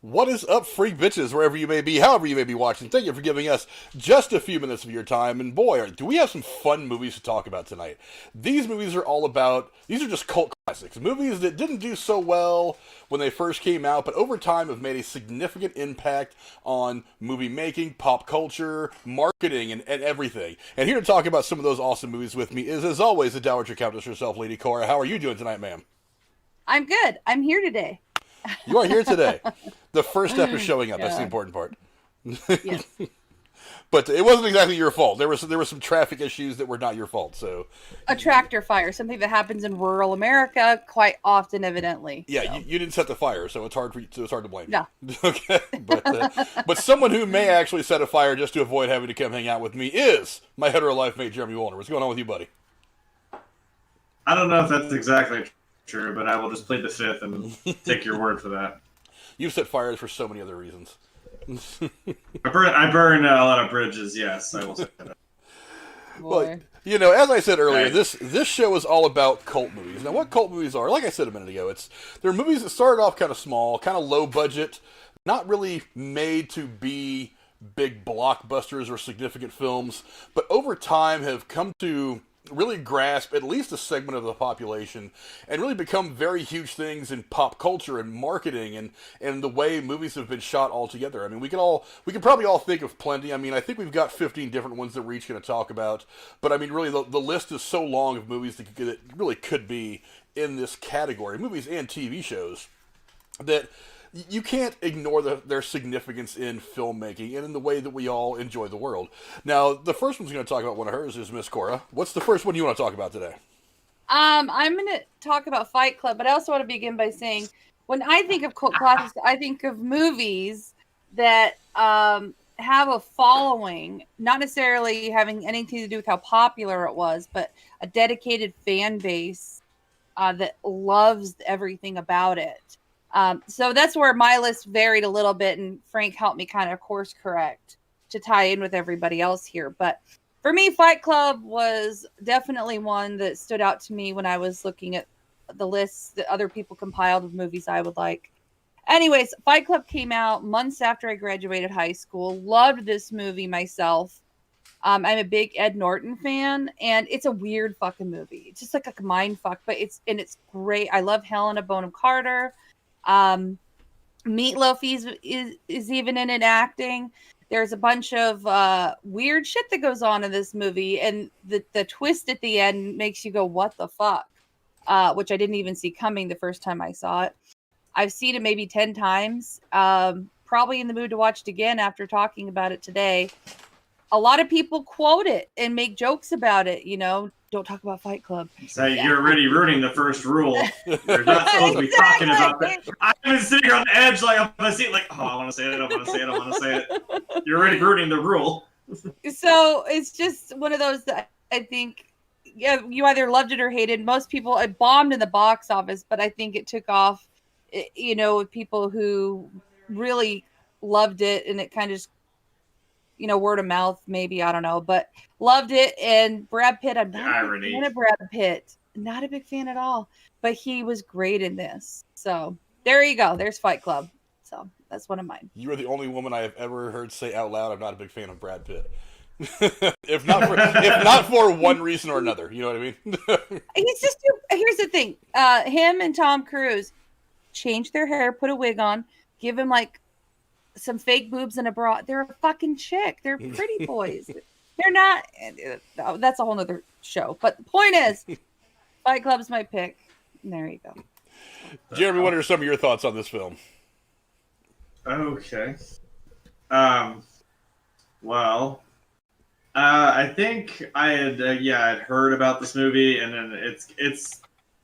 What is up, freak bitches, wherever you may be, however you may be watching? Thank you for giving us just a few minutes of your time. And boy, do we have some fun movies to talk about tonight. These movies are all about, these are just cult classics. Movies that didn't do so well when they first came out, but over time have made a significant impact on movie making, pop culture, marketing, and everything. And here to talk about some of those awesome movies with me is, as always, the Dowager Countess herself, Lady Cora. How are you doing tonight, ma'am? I'm good. I'm here today. You are here today. The first step is showing up. Yeah. That's the important part. Yes. But it wasn't exactly your fault. There were some traffic issues that were not your fault. So A tractor fire, something that happens in rural America quite often, evidently. yeah, So. you didn't set the fire, so it's hard for you, so it's hard to blame No. you. Okay, but someone who may actually set a fire just to avoid having to come hang out with me is my hetero life mate Jeremy Wolner. What's going on with you, buddy? I don't know if that's exactly true, but I will just plead the fifth and take your word for that. You've set fires for so many other reasons. I burn a lot of bridges. Yes, I will say that. Well, you know, as I said earlier, Right. this show is all about cult movies. Now, what cult movies are? Like I said a minute ago, they're movies that started off kind of small, kind of low budget, not really made to be big blockbusters or significant films, but over time have come to really grasp at least a segment of the population and really become very huge things in pop culture and marketing and the way movies have been shot altogether. I mean, we can probably all think of plenty. I mean, I think we've got 15 different ones that we're each going to talk about, but I mean, really the list is so long of movies that really could be in this category, movies and TV shows, that you can't ignore their significance in filmmaking and in the way that we all enjoy the world. Now, the first one's going to talk about one of hers is Miss Cora. What's the first one you want to talk about today? I'm going to talk about Fight Club, but I also want to begin by saying, when I think of cult classics, I think of movies that have a following, not necessarily having anything to do with how popular it was, but a dedicated fan base that loves everything about it. So that's where my list varied a little bit, and Frank helped me kind of course correct to tie in with everybody else here. But for me, Fight Club was definitely one that stood out to me when I was looking at the lists that other people compiled of movies I would like. Anyways, Fight Club came out months after I graduated high school. Loved this movie myself. I'm a big Ed Norton fan, and it's a weird fucking movie. It's just like a mind fuck, but it's great. I love Helena Bonham Carter. Meatloaf is even in it acting. There's a bunch of weird shit that goes on in this movie, and the twist at the end makes you go, what the fuck? Which I didn't even see coming the first time I saw it. I've seen it maybe 10 times. Probably in the mood to watch it again after talking about it today. A lot of people quote it and make jokes about it, don't talk about Fight Club. So you're already ruining the first rule. You're not supposed to be talking about that. I've been sitting here on the edge, like I'm gonna see it, like, oh, I want to say it, I want to say it, I want to say it. You're already ruining the rule. So it's just one of those that I think, yeah, you either loved it or hated. Most people, it bombed in the box office, but I think it took off, with people who really loved it, and it kind of just, word of mouth, maybe, I don't know, but loved it. And Brad Pitt, I'm not a big fan of Brad Pitt. Not a big fan at all, but he was great in this. So there you go. There's Fight Club. So that's one of mine. You are the only woman I have ever heard say out loud, I'm not a big fan of Brad Pitt. if not for one reason or another, you know what I mean? He's just, here's the thing. Him and Tom Cruise change their hair, put a wig on, give him like some fake boobs and a bra. They're a fucking chick. They're pretty boys. They're not. That's a whole nother show. But the point is, Fight Club's my pick. And there you go. Jeremy, what are some of your thoughts on this film? Okay. Well, I think I had heard about this movie, and then it's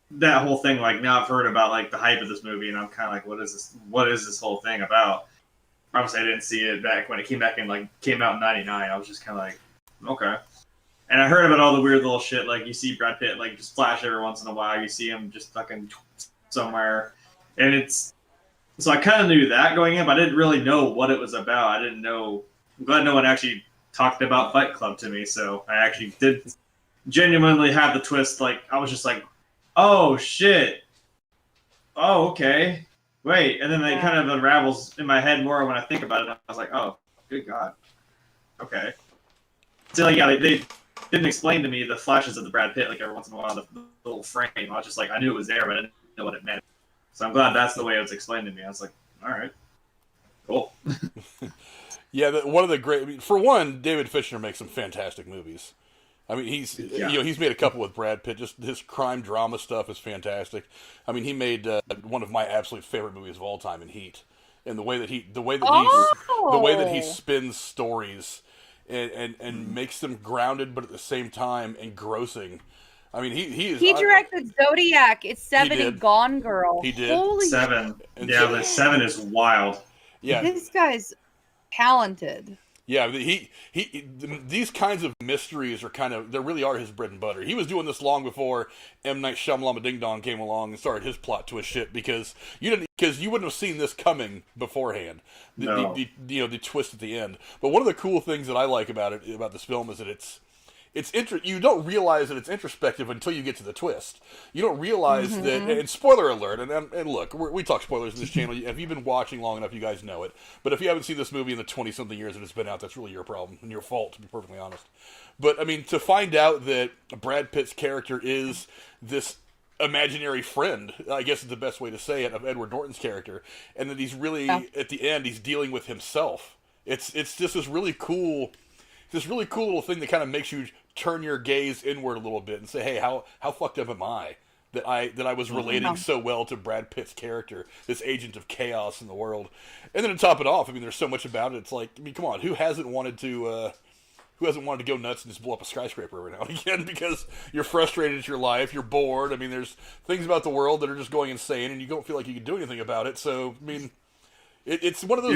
that whole thing. Like, now I've heard about like the hype of this movie, and I'm kind of like, what is this? What is this whole thing about? Obviously, I didn't see it back when it came out in '99. I was just kind of like, okay. And I heard about all the weird little shit, like you see Brad Pitt like just flash every once in a while. You see him just fucking somewhere, and it's so I kind of knew that going in, but I didn't really know what it was about. I didn't know. I'm glad no one actually talked about Fight Club to me, so I actually did genuinely have the twist. Like I was just like, oh shit, oh okay. wait, and then it kind of unravels in my head more when I think about it. I was like, oh, good God. Okay. So, like, yeah, they didn't explain to me the flashes of the Brad Pitt, like, every once in a while, the little frame. I was just like, I knew it was there, but I didn't know what it meant. So I'm glad that's the way it was explained to me. I was like, all right, cool. Yeah, one of the great. I mean, for one, David Fincher makes some fantastic movies. I mean, he's made a couple with Brad Pitt. Just his crime drama stuff is fantastic. I mean, he made one of my absolute favorite movies of all time in Heat, and the way that he spins stories and makes them grounded, but at the same time engrossing. I mean, he directed Zodiac. It's 7 and Gone Girl. He did. Holy 7. Yeah, the 7 is wild. Yeah, this guy's talented. Yeah, these kinds of mysteries they really are his bread and butter. He was doing this long before M. Night Shyamalan Ding Dong came along and started his plot twist shit because you wouldn't have seen this coming beforehand. The twist at the end. But one of the cool things that I like about this film is that you don't realize that it's introspective until you get to the twist. You don't realize that, and spoiler alert, and look, we talk spoilers in this channel. If you've been watching long enough, you guys know it. But if you haven't seen this movie in the 20-something years that it's been out, that's really your problem and your fault, to be perfectly honest. But, I mean, to find out that Brad Pitt's character is this imaginary friend, I guess is the best way to say it, of Edward Norton's character, and that he's really, at the end, he's dealing with himself. It's just this really cool little thing that kind of makes you turn your gaze inward a little bit and say, hey, how fucked up am I that I was relating so well to Brad Pitt's character, this agent of chaos in the world. And then to top it off, I mean, there's so much about it. It's like, I mean, come on, who hasn't wanted to go nuts and just blow up a skyscraper every now and again because you're frustrated at your life, you're bored. I mean, there's things about the world that are just going insane and you don't feel like you can do anything about it. So, I mean, it's one of those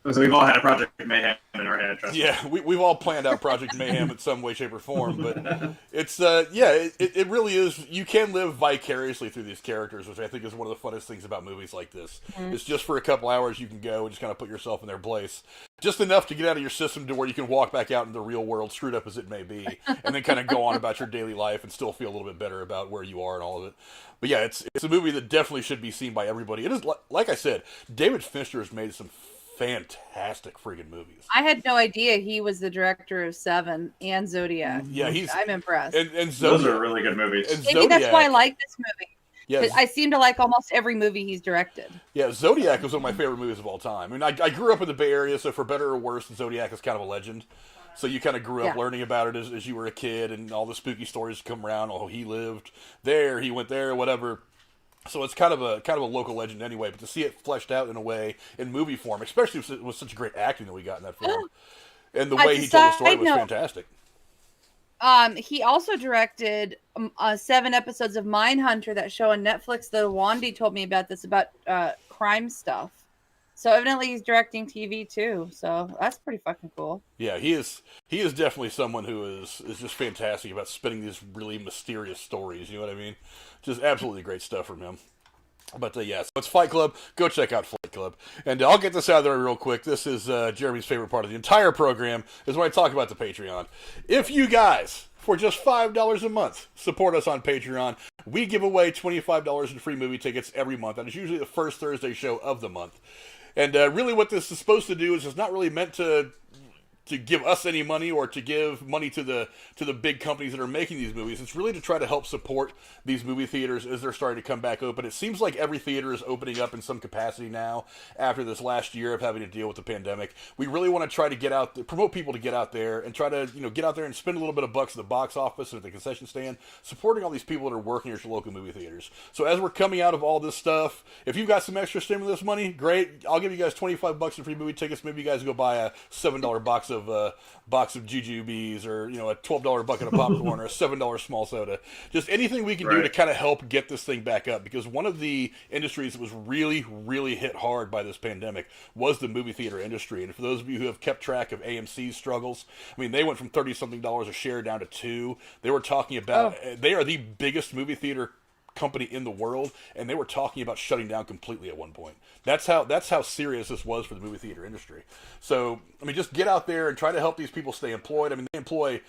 We've all had a Project Mayhem in our head. Trust me. Yeah, we've all planned out Project Mayhem in some way, shape, or form. But it's it really is. You can live vicariously through these characters, which I think is one of the funnest things about movies like this. It's just for a couple hours you can go and just kind of put yourself in their place, just enough to get out of your system to where you can walk back out in the real world, screwed up as it may be, and then kind of go on about your daily life and still feel a little bit better about where you are and all of it. But yeah, it's a movie that definitely should be seen by everybody. It is, like I said, David Fincher has made some fantastic freaking movies. I had no idea he was the director of 7 and Zodiac. Yeah, I'm impressed. And those are really good movies. And maybe that's why I like this movie. Yeah, I seem to like almost every movie he's directed. Yeah, Zodiac was one of my favorite movies of all time. I mean, I grew up in the Bay Area, so for better or worse, Zodiac is kind of a legend. So you kind of grew up learning about it as you were a kid, and all the spooky stories come around. Oh, he lived there, he went there, whatever. So it's kind of a local legend anyway, but to see it fleshed out in a way in movie form, especially with such great acting that we got in that film, and the way he told the story was fantastic. He also directed 7 episodes of Mindhunter, that show on Netflix. The Wandy told me about this, about crime stuff. So evidently he's directing TV too. So that's pretty fucking cool. Yeah, he is definitely someone who is just fantastic about spinning these really mysterious stories. You know what I mean? Just absolutely great stuff from him. But yeah, so it's Fight Club. Go check out Fight Club. And I'll get this out of there real quick. This is Jeremy's favorite part of the entire program, is when I talk about the Patreon. If you guys, for just $5 a month, support us on Patreon, we give away $25 in free movie tickets every month. That is usually the first Thursday show of the month. And really what this is supposed to do is it's not really meant to give us any money or to give money to the big companies that are making these movies. It's really to try to help support these movie theaters as they're starting to come back open. It seems like every theater is opening up in some capacity now after this last year of having to deal with the pandemic. We really want to try to promote people to get out there and try to get out there and spend a little bit of bucks at the box office and at the concession stand, supporting all these people that are working at your local movie theaters. So as we're coming out of all this stuff, if you've got some extra stimulus money, great. I'll give you guys $25 in free movie tickets. Maybe you guys go buy a $7 box of jujubes, or a $12 bucket of popcorn, or a $7 small soda. Just anything we can do to kind of help get this thing back up, because one of the industries that was really, really hit hard by this pandemic was the movie theater industry. And for those of you who have kept track of AMC's struggles, I mean, they went from $30-something a share down to $2. They were talking about they are the biggest movie theater company in the world, and they were talking about shutting down completely at one point. That's how serious this was for the movie theater industry. So, I mean, just get out there and try to help these people stay employed. I mean, they employ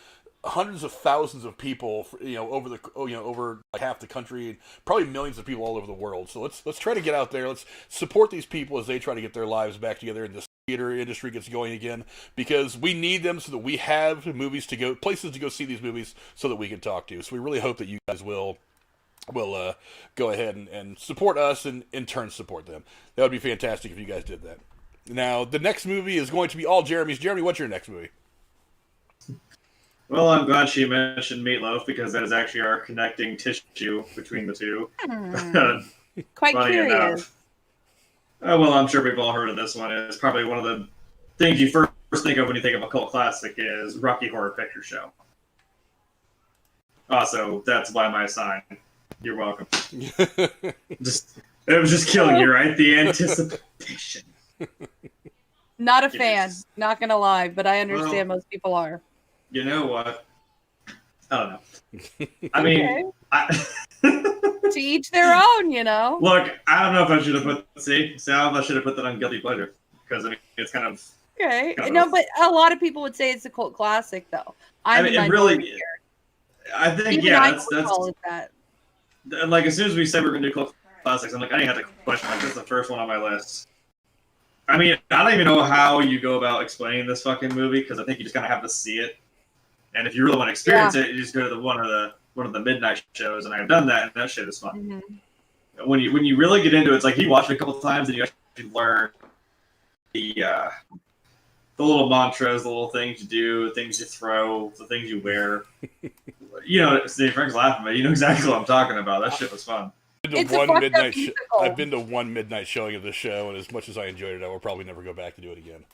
hundreds of thousands of people, over like half the country, and probably millions of people all over the world. So let's try to get out there. Let's support these people as they try to get their lives back together, and this theater industry gets going again, because we need them so that we have places to go see these movies, so that we can talk to. So we really hope that you guys will go ahead and support us, and in turn support them. That would be fantastic if you guys did that. Now, the next movie is going to be all Jeremy's. Jeremy, what's your next movie? Well, I'm glad she mentioned Meatloaf, because that is actually our connecting tissue between the two. Quite curious. Well, I'm sure we've all heard of this one. It's probably one of the things you first think of when you think of a cult classic is Rocky Horror Picture Show. Also, that's by my sign. You're welcome. It was just killing you, right? The anticipation. Not a fan, not gonna lie, but I understand most people are. You know what? I don't know. I mean, to each their own, you know. Look, I don't know if I should have put I should have put that on guilty pleasure, because I mean it's kind of okay. No, but a lot of people would say it's a cult classic, though. I think that's that. Like as soon as we said we're gonna do cult classics, I'm like, I didn't have to question. Like, this is the first one on my list. I mean, I don't even know how you go about explaining this fucking movie, because I think you just kind of have to see it. And if you really want to experience it, you just go to one of the midnight shows, and I've done that, and that shit is fun. Mm-hmm. When you really get into it, it's like you watch it a couple of times, and you actually learn the little mantras, the little things you do, the things you throw, the things you wear. You know, Steve Frank's laughing, but you know exactly what I'm talking about. That shit was fun. I've been to one midnight showing of this show, and as much as I enjoyed it, I will probably never go back to do it again.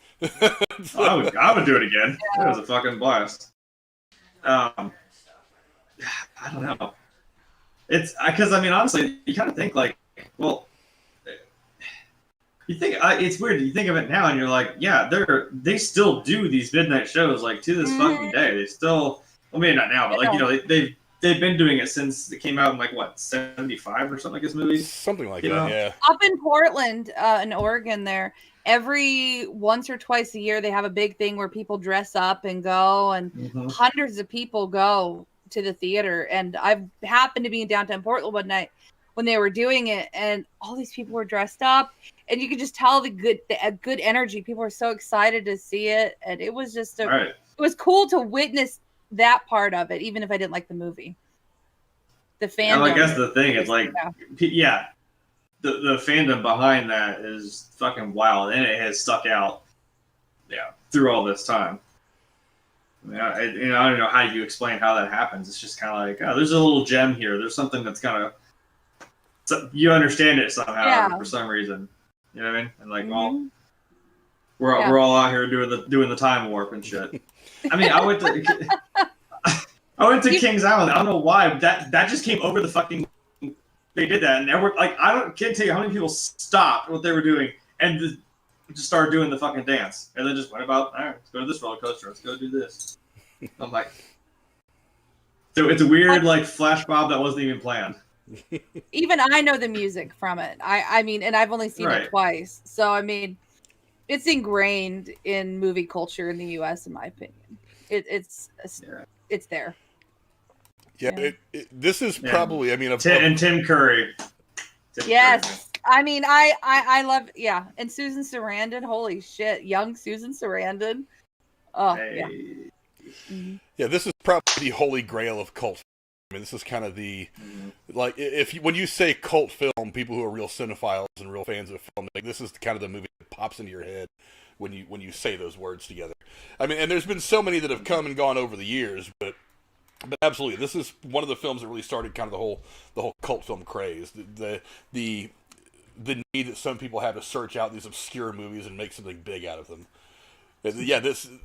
I would do it again. Yeah. It was a fucking blast. I don't know. It's because I mean, honestly, you kind of think like, well, you think it's weird. You think of it now, and you're like, yeah, they still do these midnight shows like to this fucking day. They still, well, maybe not now, but like they've been doing it since it came out in like what 75 or something like this movie. Something like that, yeah. Up in Portland, in Oregon, there. Every once or twice a year, they have a big thing where people dress up and go, and hundreds of people go to the theater. And I've happened to be in downtown Portland one night when they were doing it, and all these people were dressed up, and you could just tell the good energy. People were so excited to see it, and it was just it was cool to witness that part of it, even if I didn't like the movie. The fandom. Well, I guess the thing is like, The fandom behind that is fucking wild, and it has stuck out, through all this time. I don't know how you explain how that happens. It's just kind of like, there's a little gem here. There's something that's kind of, you understand it somehow for some reason. You know what I mean? And like, we're all out here doing the time warp and shit. I mean, I went to Kings Island. I don't know why that just came over the fucking. They did that, and can't tell you how many people stopped what they were doing and just started doing the fucking dance, and then just went about, all right, let's go to this roller coaster, let's go do this. I'm like, so it's a weird like flash mob that wasn't even planned. Even I know the music from it. I mean, and I've only seen it twice, so I mean, it's ingrained in movie culture in the U.S. in my opinion. It's there. Yeah, this is probably. I mean, and Tim Curry. Yes, I mean, I love and Susan Sarandon. Holy shit, young Susan Sarandon. Oh yeah. Yeah, this is probably the holy grail of cult. I mean, this is kind of the like when you say cult film, people who are real cinephiles and real fans of film, like this is kind of the movie that pops into your head when you say those words together. I mean, and there's been so many that have come and gone over the years, but absolutely, this is one of the films that really started kind of the whole cult film craze. The need that some people have to search out these obscure movies and make something big out of them. Yeah,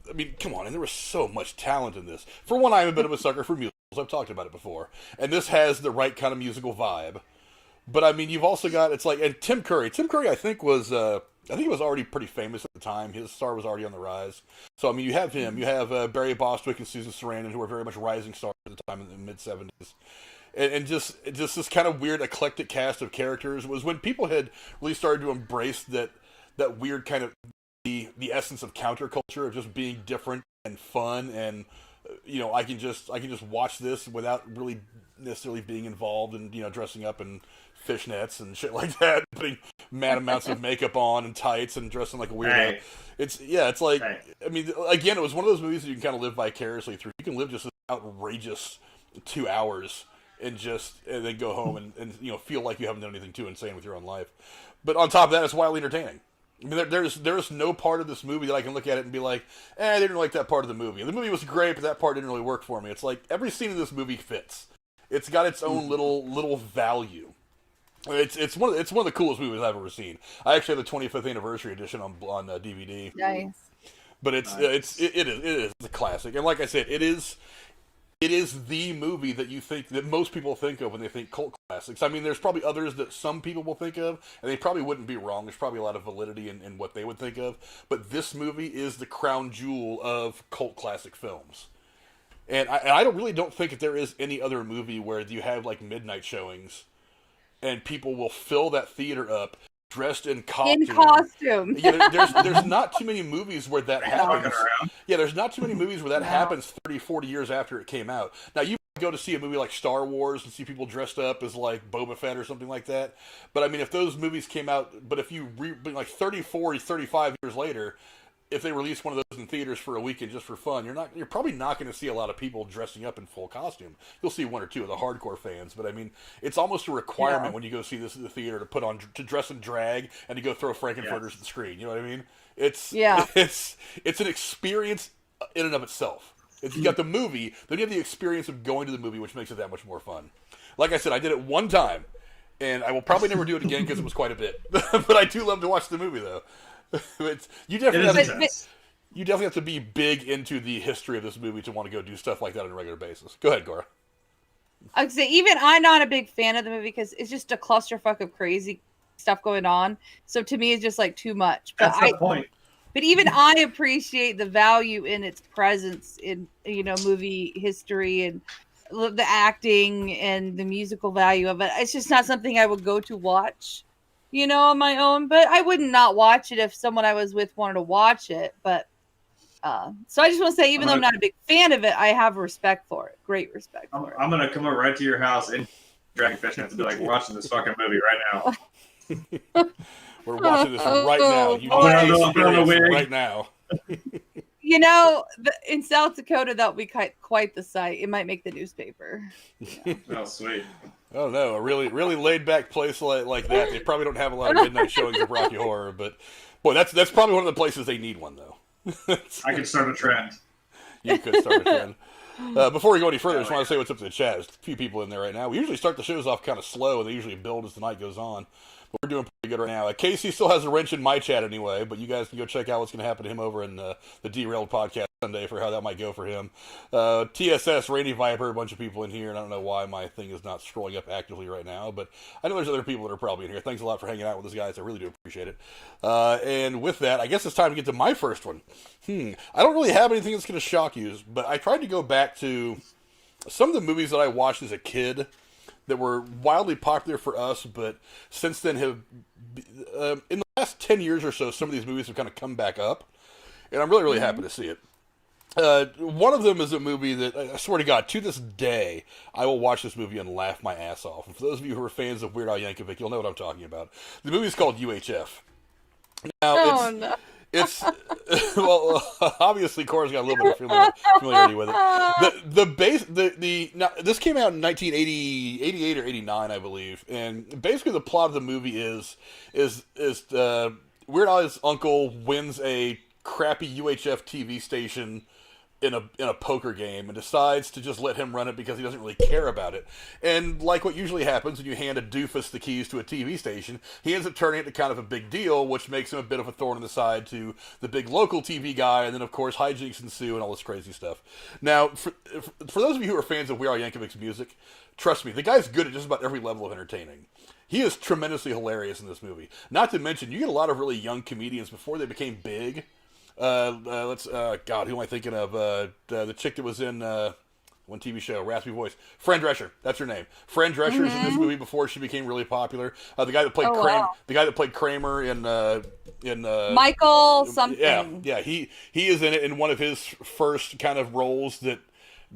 I mean, come on, and there was so much talent in this. For one, I'm a bit of a sucker for musicals. I've talked about it before. And this has the right kind of musical vibe. But, I mean, you've also got, it's like, and Tim Curry, I think was already pretty famous at the time. His star was already on the rise. So, I mean, you have him. You have Barry Bostwick and Susan Sarandon, who were very much rising stars at the time in the mid-'70s. And just this kind of weird, eclectic cast of characters was when people had really started to embrace that weird kind of the essence of counterculture of just being different and fun and I can just watch this without really necessarily being involved in dressing up in fishnets and shit like that, putting mad amounts of makeup on and tights and dressing like a weirdo. Hey. It's like, Hey. I mean, again, it was one of those movies that you can kind of live vicariously through. You can live just this outrageous 2 hours and then go home and feel like you haven't done anything too insane with your own life. But on top of that, it's wildly entertaining. I mean, there's no part of this movie that I can look at it and be like, I didn't like that part of the movie. The movie was great, but that part didn't really work for me. It's like every scene in this movie fits. It's got its own little value. It's one of the coolest movies I've ever seen. I actually have the 25th anniversary edition on DVD. Nice. But it is a classic, and like I said, it is the movie that most people think of when they think cult classics. I mean, there's probably others that some people will think of, and they probably wouldn't be wrong. There's probably a lot of validity in what they would think of. But this movie is the crown jewel of cult classic films. And I don't think that there is any other movie where you have like midnight showings, and people will fill that theater up dressed in costume. In costume. Yeah, there's not too many movies where that happens. Yeah, there's not too many movies where that happens 30, 40 years after it came out. Now, you go to see a movie like Star Wars and see people dressed up as like Boba Fett or something like that. But I mean, if those movies came out, but if you like 30, 40, 35 years later, if they release one of those in theaters for a weekend just for fun, you're probably not going to see a lot of people dressing up in full costume. You'll see one or two of the hardcore fans, but I mean, it's almost a requirement when you go see this at the theater to dress in drag and to go throw Frankenfurters at the screen. You know what I mean? It's an experience in and of itself. You got the movie, then you have the experience of going to the movie, which makes it that much more fun. Like I said, I did it one time, and I will probably never do it again because it was quite a bit. But I do love to watch the movie, though. You definitely have to be big into the history of this movie to want to go do stuff like that on a regular basis. Go ahead, Cora. I'd say even I'm not a big fan of the movie because it's just a clusterfuck of crazy stuff going on. So to me, it's just like too much. But That's the point. But even I appreciate the value in its presence in movie history and the acting and the musical value of it. It's just not something I would go to watch, on my own. But I would not watch it if someone I was with wanted to watch it. But so I just want to say, even though I'm not a big fan of it, I have respect for it. Great respect for it. I'm gonna come over right to your house and Dragon Fish and be like, we're watching this fucking movie right now. We're watching this right now. You need to experience it right now. In South Dakota, that would be quite the sight. It might make the newspaper. Yeah. Oh, sweet. Oh no, a really laid back place like that. They probably don't have a lot of midnight showings of Rocky Horror, but boy, that's probably one of the places they need one though. I could start a trend. You could start a trend. Before we go any further, I just want to say what's up to the chat. There's a few people in there right now. We usually start the shows off kind of slow, and they usually build as the night goes on. But we're doing pretty good right now. Casey still has a wrench in my chat anyway, but you guys can go check out what's going to happen to him over in the Derailed podcast Sunday for how that might go for him. TSS, Rainy Viper, a bunch of people in here, and I don't know why my thing is not scrolling up actively right now, but I know there's other people that are probably in here. Thanks a lot for hanging out with us, guys. I really do appreciate it. And with that, I guess it's time to get to my first one. I don't really have anything that's going to shock you, but I tried to go back to some of the movies that I watched as a kid that were wildly popular for us, but since then have, in the last 10 years or so, some of these movies have kind of come back up, and I'm really, really happy to see it. One of them is a movie that, I swear to God, to this day, I will watch this movie and laugh my ass off. And for those of you who are fans of Weird Al Yankovic, you'll know what I'm talking about. The movie is called UHF. Now, it's well, obviously, Cora's got a little bit of familiarity with it. Now, this came out in 1988 or 89, I believe, and basically the plot of the movie is Weird Al's uncle wins a crappy UHF TV station in a poker game and decides to just let him run it because he doesn't really care about it. And like what usually happens when you hand a doofus the keys to a TV station, he ends up turning it to kind of a big deal, which makes him a bit of a thorn in the side to the big local TV guy, and then of course hijinks ensue and all this crazy stuff. Now, for those of you who are fans of Weird Al Yankovic's music, trust me, the guy's good at just about every level of entertaining. He is tremendously hilarious in this movie. Not to mention, you get a lot of really young comedians before they became big. God, who am I thinking of? The chick that was in one TV show, raspy voice, Fran Drescher. That's her name. Fran Drescher's in this movie before she became really popular. The guy that played Kramer in Michael something. Yeah, he is in it in one of his first kind of roles that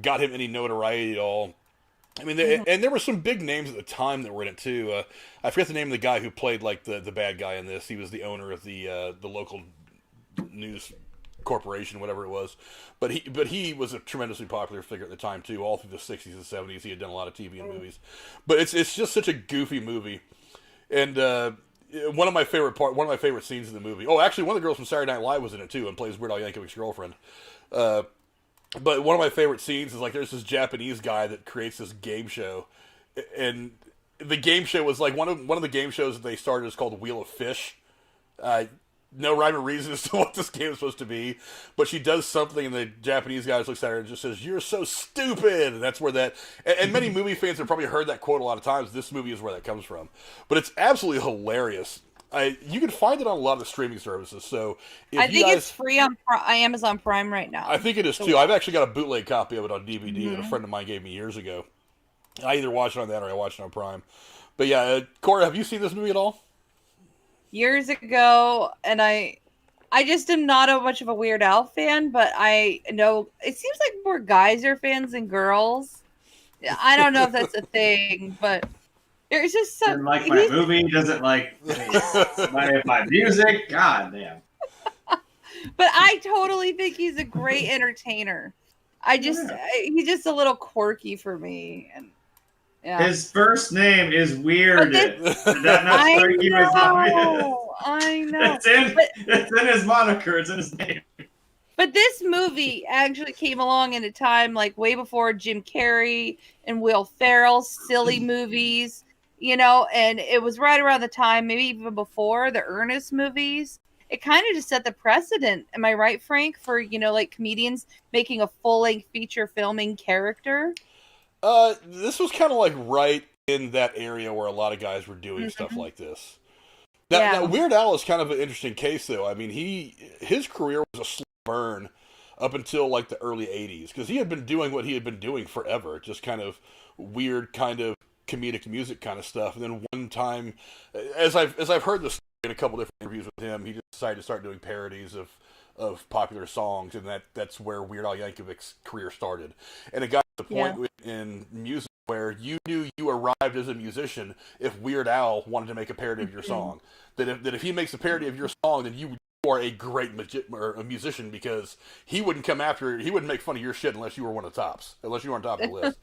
got him any notoriety at all. I mean, and there were some big names at the time that were in it too. I forget the name of the guy who played like the bad guy in this. He was the owner of the local news corporation, whatever it was. But he was a tremendously popular figure at the time too. All through the 60s and 70s, he had done a lot of TV and movies. But it's just such a goofy movie, and one of my favorite scenes in the movie. Oh, actually, one of the girls from Saturday Night Live was in it too, and plays Weird Al Yankovic's girlfriend. But one of my favorite scenes is like there's this Japanese guy that creates this game show, and the game show was like one of the game shows that they started is called Wheel of Fish. No rhyme or reason as to what this game is supposed to be, but she does something, and the Japanese guy looks at her and just says, "You're so stupid." And that's where that, and many movie fans have probably heard that quote a lot of times. This movie is where that comes from, but it's absolutely hilarious. You can find it on a lot of the streaming services. So I think it's free on Amazon Prime right now. I think it is too. I've actually got a bootleg copy of it on DVD that a friend of mine gave me years ago. I either watched it on that or I watched it on Prime. But yeah, Cora, have you seen this movie at all? Years ago, and I just am not much of a Weird Al fan, but I know it seems like more guys are fans than girls. I don't know if that's a thing, but there's just some. Doesn't like my movie, doesn't like my music. God damn. But I totally think he's a great entertainer. He's just a little quirky for me, and yeah. His first name is weird. Did that not strike you as obvious? I know. It's in his moniker. It's in his name. But this movie actually came along in a time like way before Jim Carrey and Will Ferrell's silly movies, and it was right around the time, maybe even before the Ernest movies. It kind of just set the precedent. Am I right, Frank? For, like comedians making a full-length feature filming character? This was kind of like right in that area where a lot of guys were doing stuff like this. Now, Weird Al is kind of an interesting case, though. I mean, his career was a slow burn up until like the early 80s, because he had been doing what he had been doing forever, just kind of weird kind of comedic music kind of stuff. And then one time, as I've heard this in a couple different interviews with him, he just decided to start doing parodies of popular songs, and that's where Weird Al Yankovic's career started. And it got to the point in music where you knew you arrived as a musician if Weird Al wanted to make a parody of your song. That if he makes a parody of your song, then you are a great musician, because he wouldn't make fun of your shit unless you were one of the tops, unless you were on top of the list.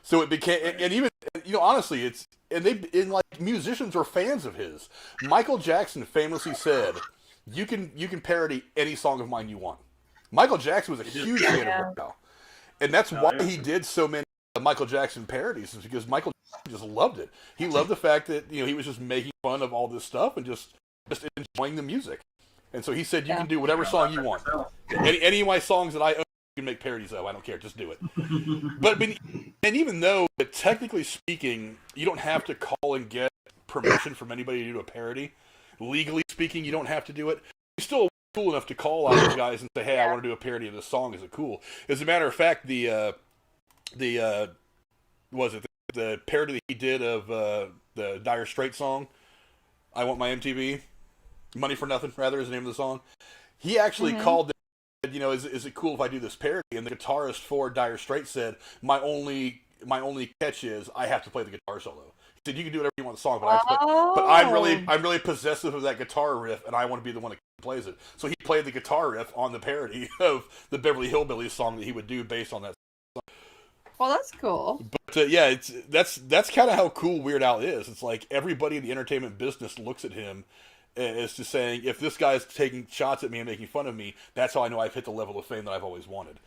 So it became, and even, honestly, musicians are fans of his. Michael Jackson famously said, you can parody any song of mine you want. Michael Jackson was a huge fan of Weird Al. And that's why he did so many Michael Jackson parodies, is because Michael Jackson just loved it. He loved the fact that, he was just making fun of all this stuff and just enjoying the music. And so he said, you can do whatever song you want. Any of my songs that I own, you can make parodies of. I don't care. Just do it. And even though, technically speaking, you don't have to call and get permission from anybody to do a parody. Legally speaking, you don't have to do it. You're still cool enough to call out these guys and say, hey, I want to do a parody of this song. Is it cool? As a matter of fact, the parody that he did of the Dire Straits song, I Want My MTV, Money for Nothing, rather, is the name of the song. He actually called it, is it cool if I do this parody? And the guitarist for Dire Straits said, my only catch is I have to play the guitar solo. He said, you can do whatever you want in the song, but I'm really possessive of that guitar riff, and I want to be the one that plays it. So he played the guitar riff on the parody of the Beverly Hillbillies song that he would do based on that song. Well, that's cool. But that's kind of how cool Weird Al is. It's like everybody in the entertainment business looks at him as to saying, if this guy's taking shots at me and making fun of me, that's how I know I've hit the level of fame that I've always wanted.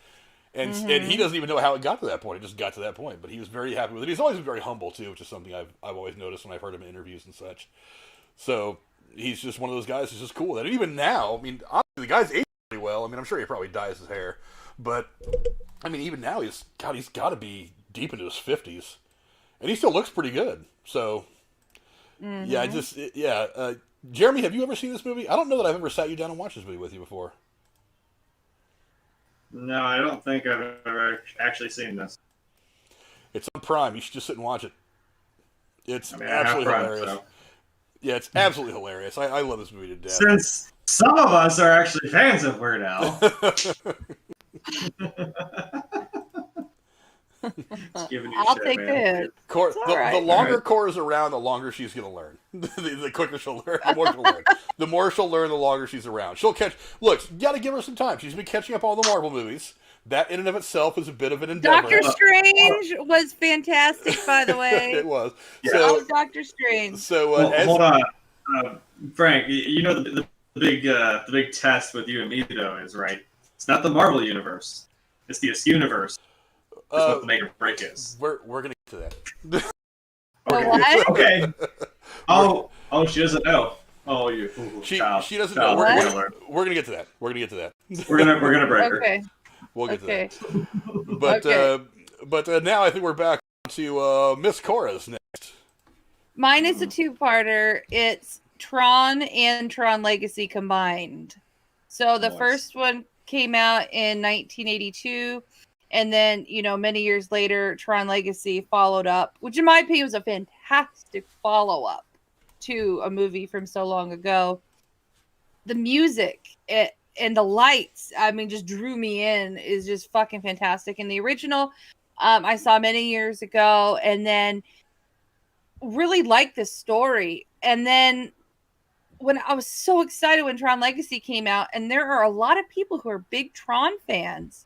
And he doesn't even know how it got to that point. It just got to that point. But he was very happy with it. He's always been very humble, too, which is something I've always noticed when I've heard him in interviews and such. So he's just one of those guys who's just cool. And even now, I mean, honestly, the guy's aged pretty well. I mean, I'm sure he probably dyes his hair. But, I mean, even now, he's got to be deep into his 50s. And he still looks pretty good. So, Jeremy, have you ever seen this movie? I don't know that I've ever sat you down and watched this movie with you before. No, I don't think I've ever actually seen this. It's on Prime. You should just sit and watch it. It's absolutely hilarious. So. Yeah, it's absolutely hilarious. I love this movie to death. Since some of us are actually fans of Weird Al. Just giving you I'll shit, take man. the hit. Cor- It's all the right. longer Alright. Cora's around, the longer she's going to learn. The quicker she'll learn, the more she'll learn. The more she'll learn, the longer she's around. She'll catch. Look, you got to give her some time. She's been catching up all the Marvel movies. That in and of itself is a bit of an endeavor. Doctor Strange was fantastic, by the way. It was. Yeah. So, Oh, Doctor Strange. so Well, as, hold on, Frank. You know the big test with you and me though is right. It's not the Marvel universe. It's the universe. That's what the make or break is. we're going to get to that. The Okay. what? Okay. Oh, she doesn't know. Oh, you She child. doesn't Child, know. we're What? gonna learn. We're going to get to that. We're going to get to that. We're gonna break her. Okay. We'll get Okay. to that. Okay. But now I think we're back to Miss Cora's next. Mine is a two-parter. It's Tron and Tron Legacy combined. So the Nice. first one came out in 1982, and then, many years later, Tron Legacy followed up, which in my opinion was a fantastic follow-up to a movie from so long ago. The music and the lights, just drew me in, is just fucking fantastic. And the original, I saw many years ago, and then really liked this story. And then when I was so excited when Tron Legacy came out, and there are a lot of people who are big Tron fans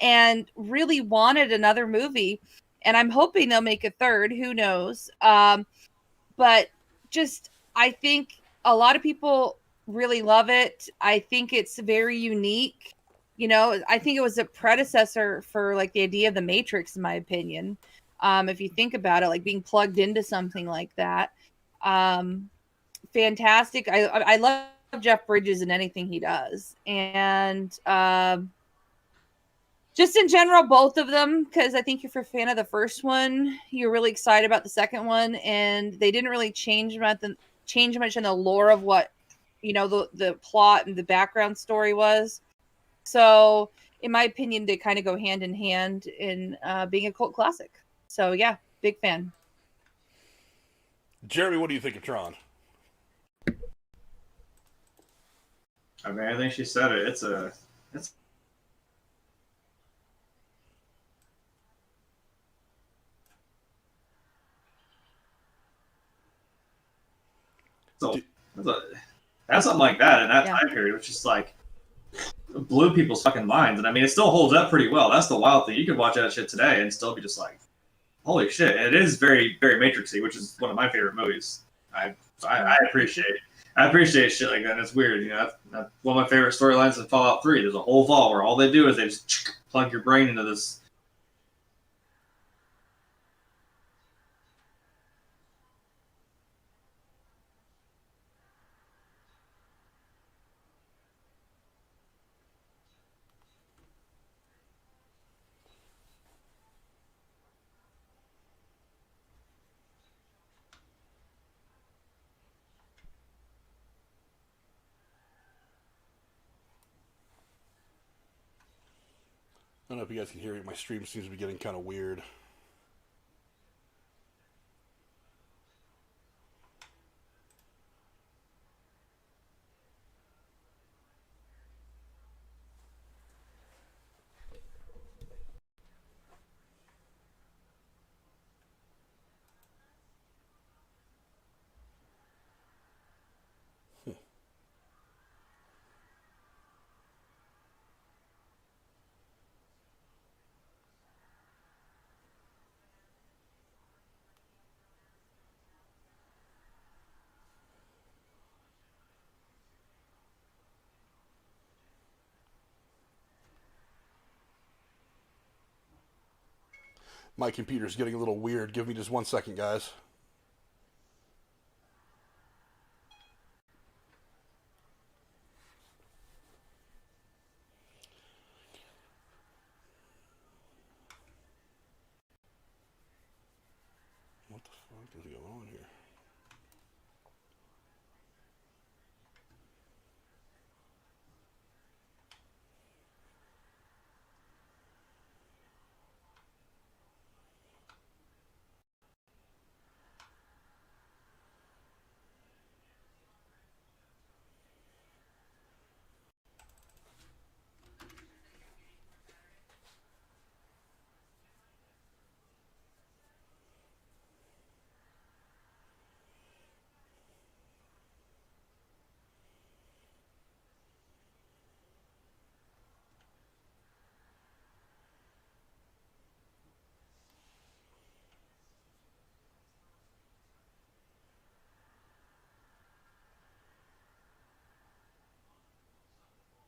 and really wanted another movie, and I'm hoping they'll make a third, who knows. But just, I think a lot of people really love it. I think it's very unique. I think it was a predecessor for like the idea of the Matrix, in my opinion. If you think about it, like being plugged into something like that. Fantastic. I love Jeff Bridges in anything he does. And just in general, both of them, because I think if you're a fan of the first one, you're really excited about the second one. And they didn't really change much in the lore of what, the plot and the background story was. So, in my opinion, they kind of go hand in hand in being a cult classic. So, yeah, big fan. Jeremy, what do you think of Tron? I think she said it. It's so that's something like that in that time period, which is like blew people's fucking minds. And it still holds up pretty well. That's the wild thing. You could watch that shit today and still be just like, holy shit. And it is very, very Matrixy, which is one of my favorite movies. I appreciate it. I appreciate shit like that. And it's weird. That's one of my favorite storylines in Fallout 3. There's a whole vault where all they do is they just plug your brain into this. I don't know if you guys can hear me. My stream seems to be getting kind of weird. My computer's getting a little weird. Give me just 1 second, guys. What the fuck is going on here?